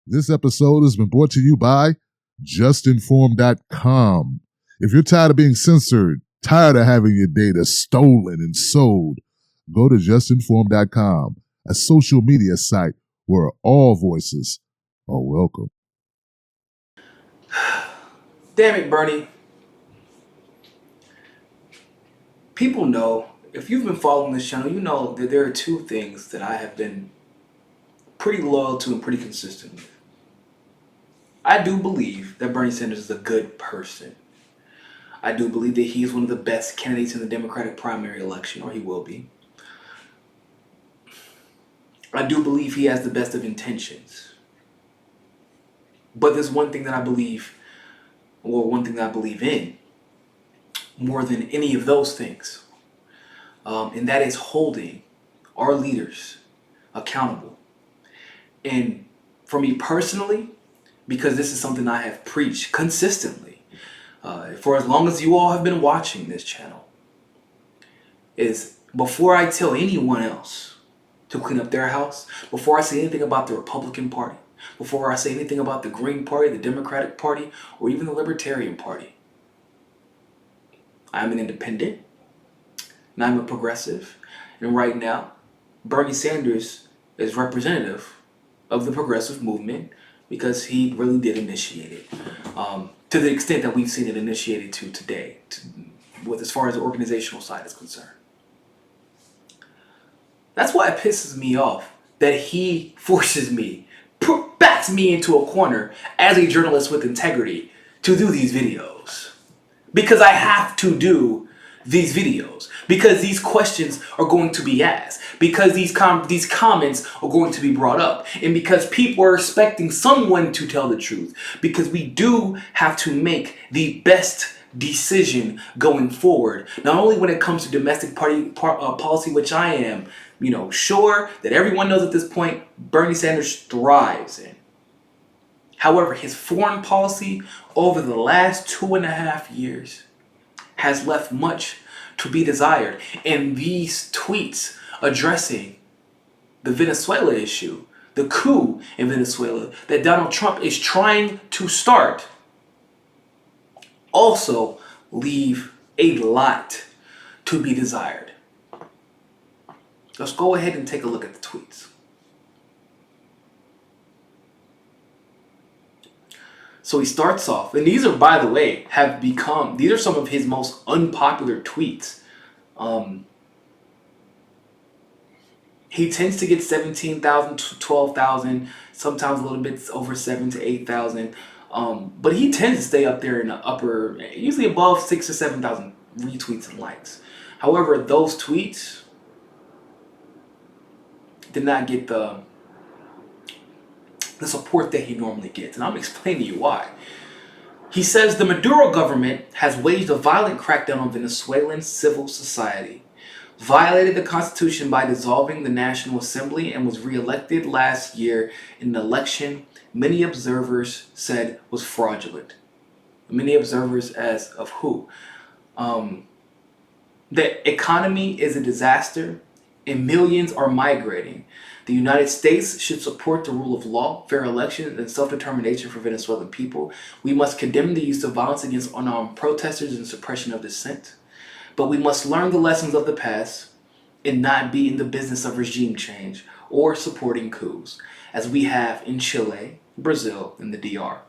This episode has been brought to you by JustNForm.com. If you're tired of being censored, tired of having your data stolen and sold, go to JustNForm.com, a social media site where all voices are welcome. Damn it, Bernie. People know, if you've been following this channel, you know that there are two things that I have been pretty loyal to and pretty consistent with. I do believe that Bernie Sanders is a good person. I do believe that he is one of the best candidates in the Democratic primary election, or he will be. I do believe he has the best of intentions. But there's one thing that I believe, or one thing that I believe in, more than any of those things. And that is holding our leaders accountable. And for me personally, because this is something I have preached consistently for as long as you all have been watching this channel, is before I tell anyone else to clean up their house, before I say anything about the Republican Party, before I say anything about the Green Party, the Democratic Party, or even the Libertarian Party, I'm an independent, and I'm a progressive, and right now, Bernie Sanders is representative of the progressive movement because he really did initiate it, to the extent that we've seen it initiated to today, with as far as the organizational side is concerned. That's why it pisses me off that he forces me, backs me into a corner as a journalist with integrity to do these videos. Because I have to do these videos. Because these questions are going to be asked. Because these comments are going to be brought up. And because people are expecting someone to tell the truth. Because we do have to make the best decision going forward. Not only when it comes to domestic policy, which I am, sure that everyone knows at this point, Bernie Sanders thrives in. However, his foreign policy over the last 2.5 years has left much to be desired. And these tweets addressing the Venezuela issue, the coup in Venezuela that Donald Trump is trying to start, also leave a lot to be desired. Let's go ahead and take a look at the tweets. So he starts off, and these are, by the way, these are some of his most unpopular tweets. He tends to get 17,000 to 12,000, sometimes a little bit over 7,000 to 8,000. But he tends to stay up there in the upper, usually above 6,000 to 7,000 retweets and likes. However, those tweets did not get the support that he normally gets. And I'm explaining to you why. He says the Maduro government has waged a violent crackdown on Venezuelan civil society, violated the Constitution by dissolving the National Assembly, and was reelected last year in an election many observers said was fraudulent. Many observers as of who? The economy is a disaster and millions are migrating. The United States should support the rule of law, fair elections, and self-determination for Venezuelan people. We must condemn the use of violence against unarmed protesters and suppression of dissent. But we must learn the lessons of the past and not be in the business of regime change or supporting coups, as we have in Chile, Brazil, and the DR.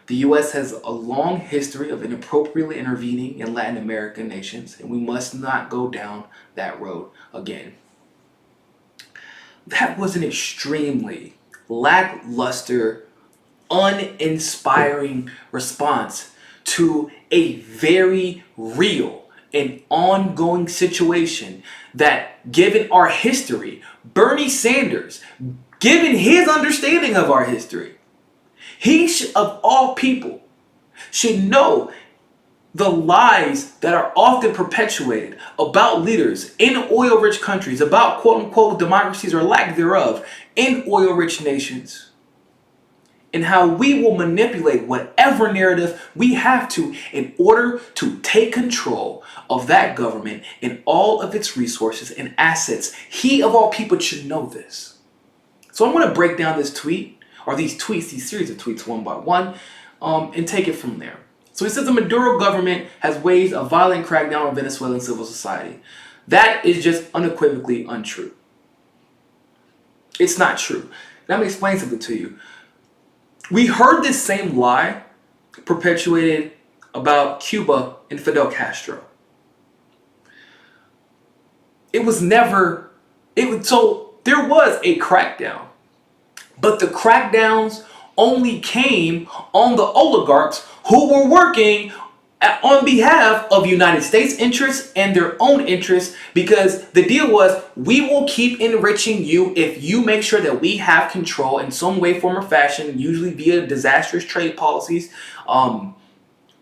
The U.S. has a long history of inappropriately intervening in Latin American nations, and we must not go down that road again. That was an extremely lackluster, uninspiring response to a very real and ongoing situation that, given our history, Bernie Sanders, given his understanding of our history, he should, of all people, should know the lies that are often perpetuated about leaders in oil-rich countries, about quote-unquote democracies or lack thereof in oil-rich nations, and how we will manipulate whatever narrative we have to in order to take control of that government and all of its resources and assets. He, of all people, should know this. So I'm going to break down this tweet or these tweets, these series of tweets one by one, and take it from there. So he says the Maduro government has waged a violent crackdown on Venezuelan civil society. That is just unequivocally untrue. It's not true. Let me explain something to you. We heard this same lie perpetuated about Cuba and Fidel Castro. So there was a crackdown, but the crackdowns only came on the oligarchs who were working on behalf of United States interests and their own interests, because the deal was, we will keep enriching you if you make sure that we have control in some way, form, or fashion, usually via disastrous trade policies.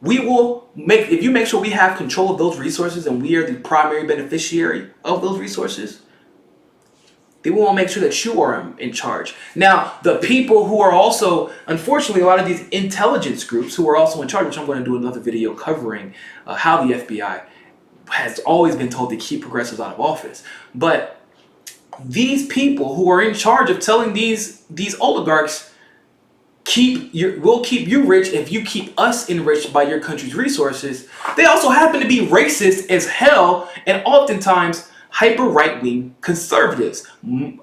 If you make sure we have control of those resources and we are the primary beneficiary of those resources, they will make sure that you are in charge. Now, the people who are also, unfortunately, a lot of these intelligence groups who are also in charge, which I'm going to do another video covering how the FBI has always been told to keep progressives out of office. But these people who are in charge of telling these oligarchs, we'll keep you rich if you keep us enriched by your country's resources, they also happen to be racist as hell and oftentimes hyper right-wing conservatives.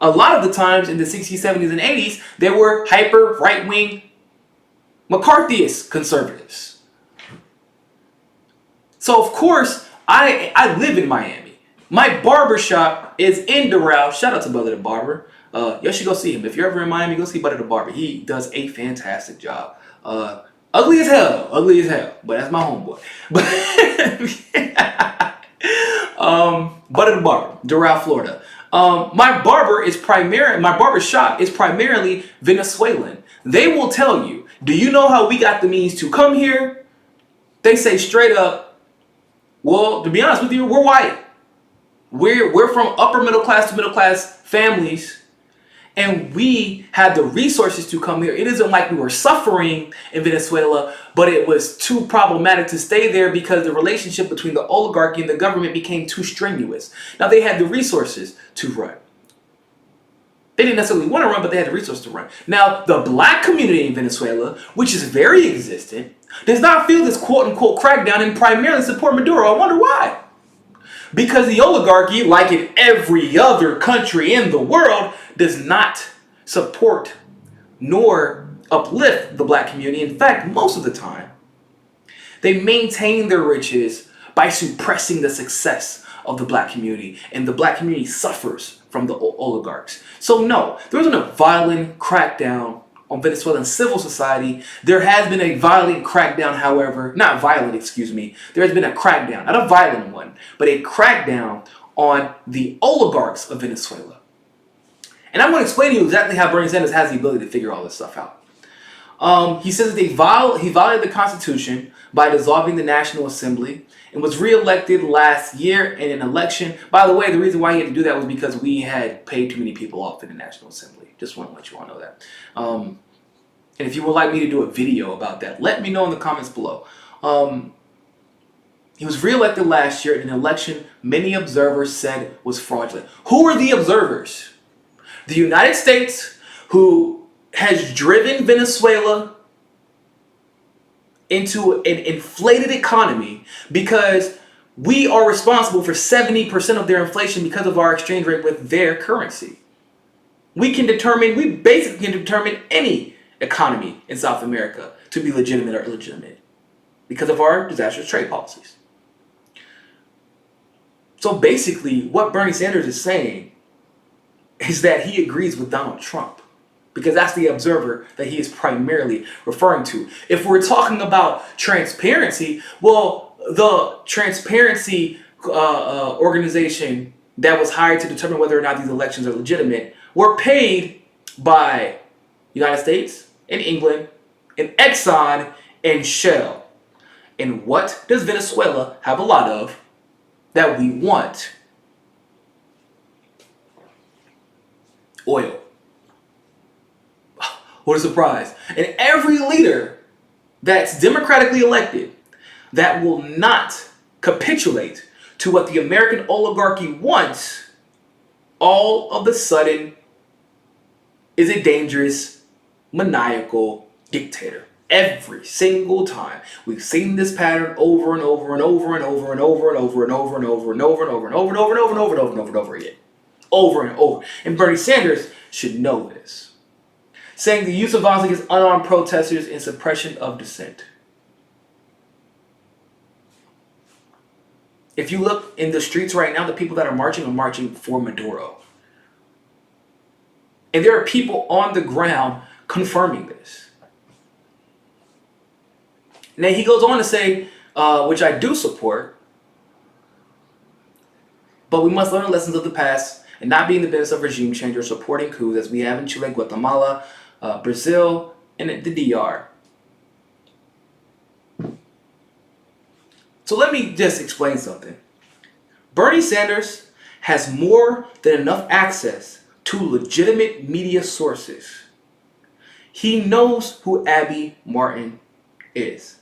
A lot of the times in the 60s, 70s, and 80s, they were hyper right-wing McCarthyist conservatives. So of course, I live in Miami. My barbershop is in Doral. Shout out to Brother the Barber. You should go see him. If you're ever in Miami, go see Brother the Barber. He does a fantastic job. Ugly as hell, but that's my homeboy. Butter the Barber, Doral, Florida. My barber shop is primarily Venezuelan. They will tell you, do you know how we got the means to come here? They say straight up, well, to be honest with you, we're white. We're from upper middle class to middle class families, and we had the resources to come here. It isn't like we were suffering in Venezuela, but it was too problematic to stay there because the relationship between the oligarchy and the government became too strenuous. Now, they had the resources to run. They didn't necessarily want to run, but they had the resources to run. Now, the black community in Venezuela, which is very existent, does not feel this quote-unquote crackdown and primarily support Maduro. I wonder why. Because the oligarchy, like in every other country in the world, does not support nor uplift the black community. In fact, most of the time, they maintain their riches by suppressing the success of the black community, and the black community suffers from the oligarchs. So no, there wasn't a violent crackdown on Venezuelan civil society. There has been a violent crackdown, however, not violent, excuse me. There has been a crackdown, not a violent one, but a crackdown on the oligarchs of Venezuela. And I'm going to explain to you exactly how Bernie Sanders has the ability to figure all this stuff out. He says that he violated the Constitution by dissolving the National Assembly and was reelected last year in an election. By the way, the reason why he had to do that was because we had paid too many people off in the National Assembly. Just want to let you all know that. And if you would like me to do a video about that, let me know in the comments below. He was reelected last year in an election many observers said was fraudulent. Who are the observers? The United States, who has driven Venezuela into an inflated economy because we are responsible for 70% of their inflation because of our exchange rate with their currency. We basically can determine any economy in South America to be legitimate or illegitimate because of our disastrous trade policies. So basically, what Bernie Sanders is saying is that he agrees with Donald Trump, because that's the observer that he is primarily referring to. If we're talking about transparency, well, the transparency organization that was hired to determine whether or not these elections are legitimate were paid by United States and England and Exxon and Shell. And what does Venezuela have a lot of that we want? Oil. What a surprise. And every leader that's democratically elected that will not capitulate to what the American oligarchy wants, all of a sudden is a dangerous maniacal dictator. Every single time. We've seen this pattern over and over and over and over and over and over and over and over and over and over and over and over and over and over and over and over and over again. Over and over. And Bernie Sanders should know this. Saying the use of violence against unarmed protesters and suppression of dissent. If you look in the streets right now, the people that are marching for Maduro. And there are people on the ground confirming this. And then he goes on to say, which I do support, but we must learn the lessons of the past and not be in the business of regime change or supporting coups as we have in Chile, Guatemala, Brazil, and the DR. So let me just explain something. Bernie Sanders has more than enough access to legitimate media sources. He knows who Abby Martin is.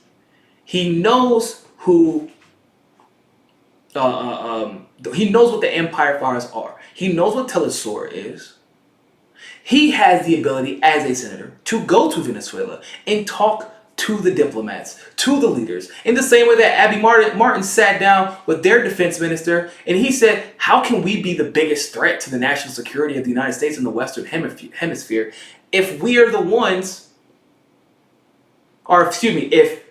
He knows who. He knows what the Empire Files are. He knows what Telesur is. He has the ability as a senator to go to Venezuela and talk to the diplomats, to the leaders, in the same way that Abby Martin sat down with their defense minister and he said, how can we be the biggest threat to the national security of the United States and the Western Hemisphere if we are the ones, if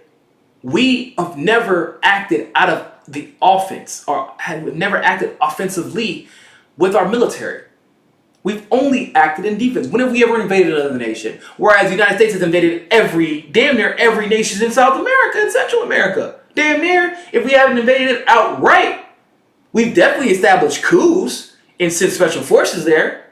we have never acted out of the offense or have never acted offensively with our military. We've only acted in defense. When have we ever invaded another nation? Whereas the United States has invaded damn near every nation in South America and Central America. Damn near. If we haven't invaded it outright, we've definitely established coups and sent special forces there.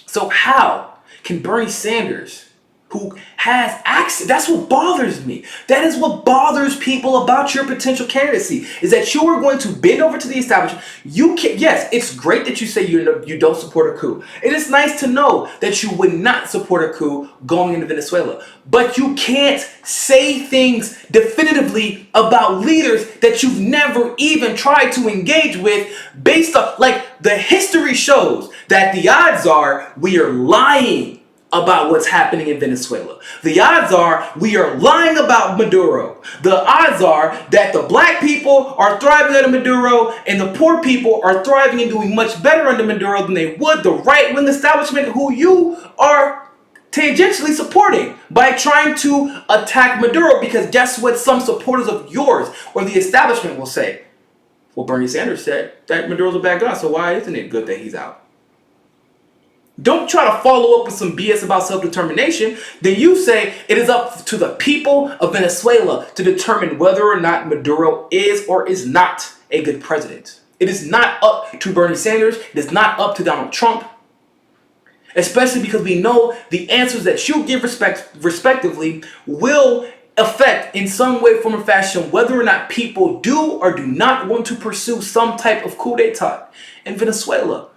So how can Bernie Sanders, who has access, that's what bothers me. That is what bothers people about your potential candidacy, is that you are going to bend over to the establishment. You can, yes, it's great that you say you don't support a coup. It is nice to know that you would not support a coup going into Venezuela. But you can't say things definitively about leaders that you've never even tried to engage with based on, like, the history shows that the odds are we are lying about what's happening in Venezuela. The odds are we are lying about Maduro. The odds are that the black people are thriving under Maduro and the poor people are thriving and doing much better under Maduro than they would the right-wing establishment who you are tangentially supporting by trying to attack Maduro, because guess what some supporters of yours or the establishment will say? Well, Bernie Sanders said that Maduro's a bad guy, so why isn't it good that he's out? Don't try to follow up with some BS about self-determination. Then you say it is up to the people of Venezuela to determine whether or not Maduro is or is not a good president. It is not up to Bernie Sanders. It is not up to Donald Trump. Especially because we know the answers that you give respectively will affect in some way, form, or fashion whether or not people do or do not want to pursue some type of coup d'etat in Venezuela.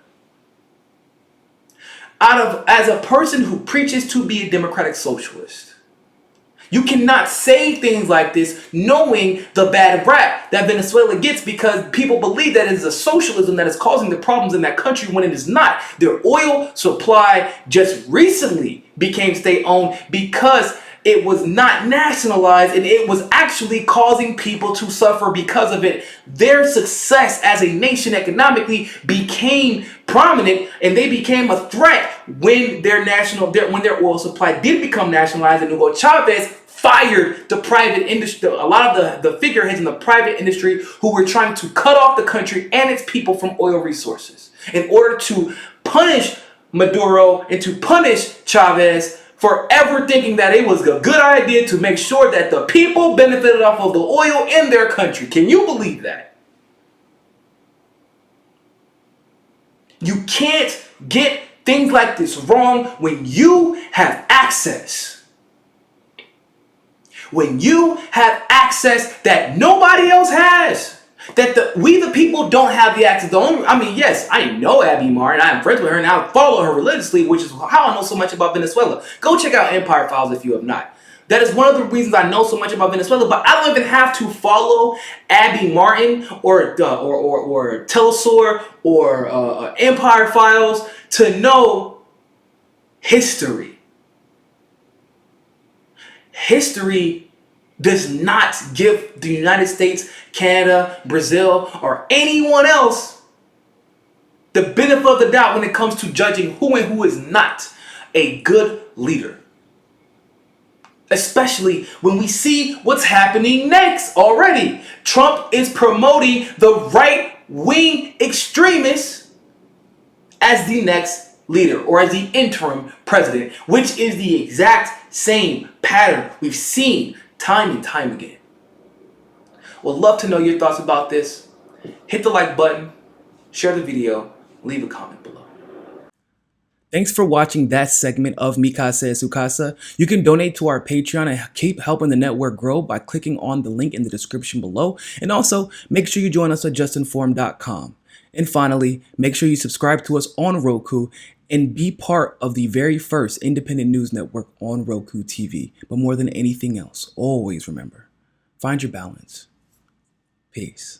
As a person who preaches to be a democratic socialist, you cannot say things like this knowing the bad rap that Venezuela gets, because people believe that it is a socialism that is causing the problems in that country when it is not. Their oil supply just recently became state-owned because it was not nationalized and it was actually causing people to suffer because of it. Their success as a nation economically became prominent and they became a threat when their oil supply did become nationalized, and Hugo Chavez fired the private industry, a lot of the figureheads in the private industry who were trying to cut off the country and its people from oil resources in order to punish Maduro and to punish Chavez for ever thinking that it was a good idea to make sure that the people benefited off of the oil in their country. Can you believe that? You can't get things like this wrong when you have access. When you have access that nobody else has. That we the people don't have the access. Yes, I know Abby Martin. I am friends with her and I follow her religiously, which is how I know so much about Venezuela. Go check out Empire Files if you have not. That is one of the reasons I know so much about Venezuela. But I don't even have to follow Abby Martin or Telesur or Empire Files to know history. History does not give the United States, Canada, Brazil, or anyone else the benefit of the doubt when it comes to judging who and who is not a good leader. Especially when we see what's happening next already. Trump is promoting the right-wing extremists as the next leader or as the interim president, which is the exact same pattern we've seen time and time again. Would love to know your thoughts about this. Hit the like button, share the video, leave a comment below. Thanks for watching that segment of Mi Casa es Su Casa. You can donate to our Patreon and keep helping the network grow by clicking on the link in the description below. And also, make sure you join us at JustNForm.com. And finally, make sure you subscribe to us on Roku and be part of the very first independent news network on Roku TV. But more than anything else, always remember, find your balance. Peace.